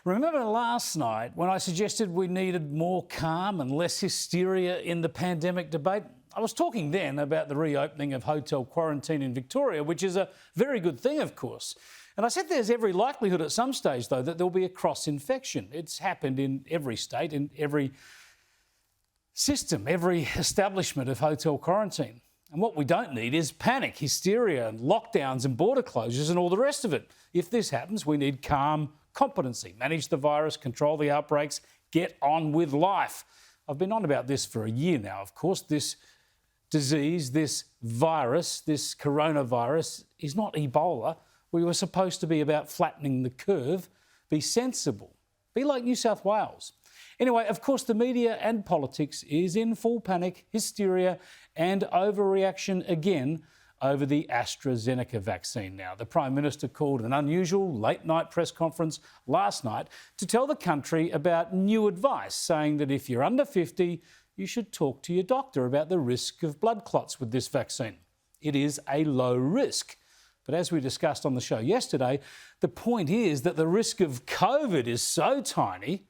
Remember last night when I suggested we needed more calm and less hysteria in the pandemic debate? I was talking then about the reopening of hotel quarantine in Victoria, which is a very good thing, of course. And I said there's every likelihood at some stage, though, that there'll be a cross-infection. It's happened in every state, in every system, every establishment of hotel quarantine. And what we don't need is panic, hysteria and lockdowns and border closures and all the rest of it. If this happens, we need calm competency, manage the virus, control the outbreaks, get on with life. I've been on about this for a year now, of course. This disease, this virus, this coronavirus is not Ebola. We were supposed to be about flattening the curve, be sensible, be like New South Wales. Anyway, of course, the media and politics is in full panic, hysteria and overreaction again over the AstraZeneca vaccine now. The Prime Minister called an unusual late-night press conference last night to tell the country about new advice, saying that if you're under 50, you should talk to your doctor about the risk of blood clots with this vaccine. It is a low risk. But as we discussed on the show yesterday, the point is that the risk of COVID is so tiny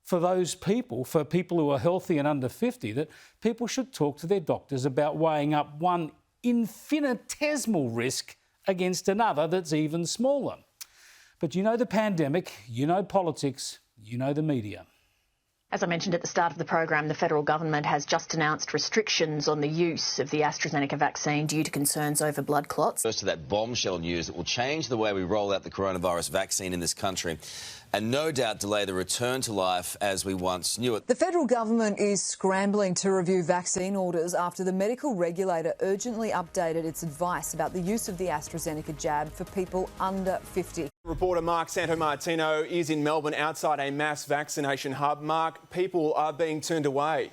for those people, for people who are healthy and under 50, that people should talk to their doctors about weighing up one infinitesimal risk against another that's even smaller. But you know the pandemic, you know politics, you know the media. As I mentioned at the start of the program, the federal government has just announced restrictions on the use of the AstraZeneca vaccine due to concerns over blood clots. First to that bombshell news that will change the way we roll out the coronavirus vaccine in this country and no doubt delay the return to life as we once knew it. The federal government is scrambling to review vaccine orders after the medical regulator urgently updated its advice about the use of the AstraZeneca jab for people under 50. Reporter Mark Santomartino is in Melbourne outside a mass vaccination hub. Mark, people are being turned away.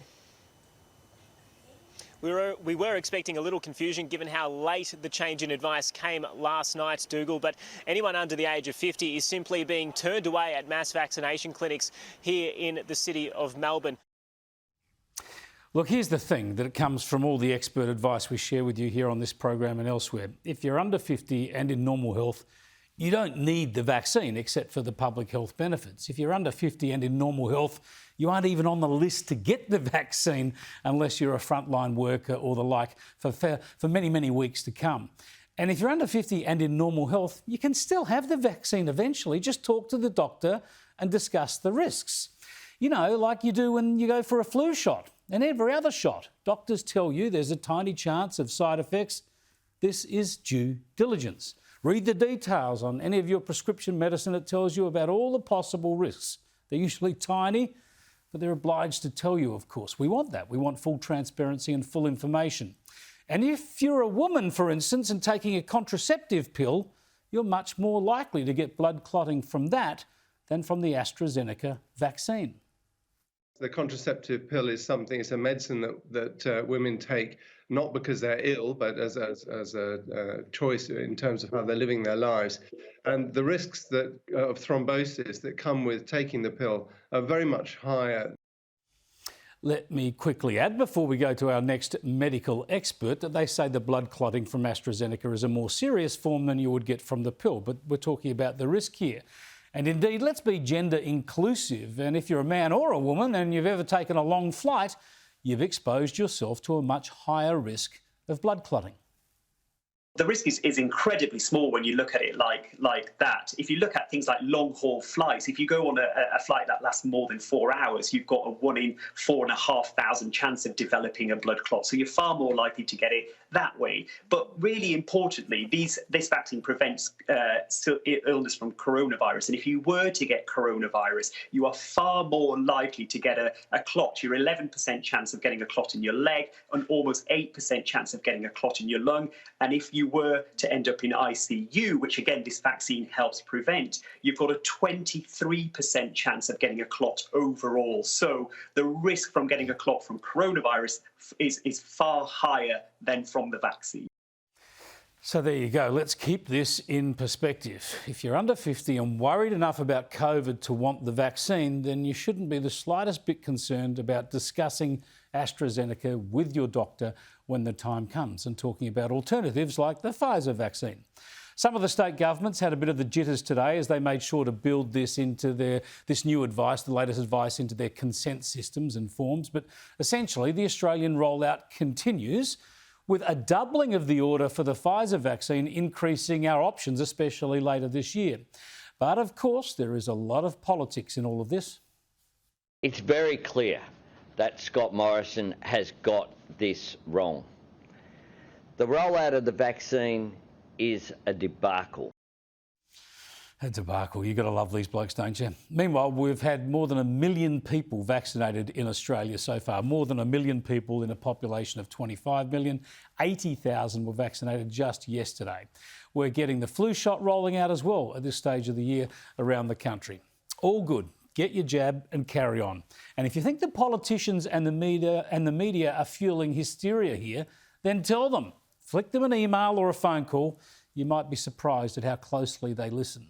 We were expecting a little confusion given how late the change in advice came last night, Dougal, but anyone under the age of 50 is simply being turned away at mass vaccination clinics here in the city of Melbourne. Look, here's the thing that comes from all the expert advice we share with you here on this program and elsewhere. If you're under 50 and in normal health, you don't need the vaccine except for the public health benefits. If you're under 50 and in normal health, you aren't even on the list to get the vaccine unless you're a frontline worker or the like for many, many weeks to come. And if you're under 50 and in normal health, you can still have the vaccine eventually. Just talk to the doctor and discuss the risks. You know, like you do when you go for a flu shot and every other shot. Doctors tell you there's a tiny chance of side effects. This is due diligence. Read the details on any of your prescription medicine. It tells you about all the possible risks. They're usually tiny, but they're obliged to tell you, of course. We want that. We want full transparency and full information. And if you're a woman, for instance, and taking a contraceptive pill, you're much more likely to get blood clotting from that than from the AstraZeneca vaccine. The contraceptive pill is something, it's a medicine that women take not because they're ill, but as a choice in terms of how they're living their lives. And the risks of thrombosis that come with taking the pill are very much higher. Let me quickly add, before we go to our next medical expert, that they say the blood clotting from AstraZeneca is a more serious form than you would get from the pill, but we're talking about the risk here. And indeed, let's be gender inclusive. And if you're a man or a woman and you've ever taken a long flight, you've exposed yourself to a much higher risk of blood clotting. The risk is incredibly small when you look at it like that. If you look at things like long-haul flights, if you go on a flight that lasts more than 4 hours, you've got a 1 in 4,500 chance of developing a blood clot. So you're far more likely to get it that way. But really importantly, this vaccine prevents illness from coronavirus. And if you were to get coronavirus, you are far more likely to get a clot. You're 11% chance of getting a clot in your leg and almost 8% chance of getting a clot in your lung. And if you were to end up in ICU, which again this vaccine helps prevent, you've got a 23% chance of getting a clot overall. So the risk from getting a clot from coronavirus is far higher than from the vaccine. So there you go. Let's keep this in perspective. If you're under 50 and worried enough about COVID to want the vaccine, then you shouldn't be the slightest bit concerned about discussing AstraZeneca with your doctor when the time comes and talking about alternatives like the Pfizer vaccine. Some of the state governments had a bit of the jitters today as they made sure to build this into this new advice, the latest advice, into their consent systems and forms. But essentially, the Australian rollout continues, with a doubling of the order for the Pfizer vaccine, increasing our options, especially later this year. But of course, there is a lot of politics in all of this. It's very clear that Scott Morrison has got this wrong. The rollout of the vaccine is a debacle. A debacle. You've got to love these blokes, don't you? Meanwhile, we've had more than 1 million people vaccinated in Australia so far. More than 1 million people in a population of 25 million. 80,000 were vaccinated just yesterday. We're getting the flu shot rolling out as well at this stage of the year around the country. All good. Get your jab and carry on. And if you think the politicians and the media are fueling hysteria here, then tell them. Flick them an email or a phone call. You might be surprised at how closely they listen.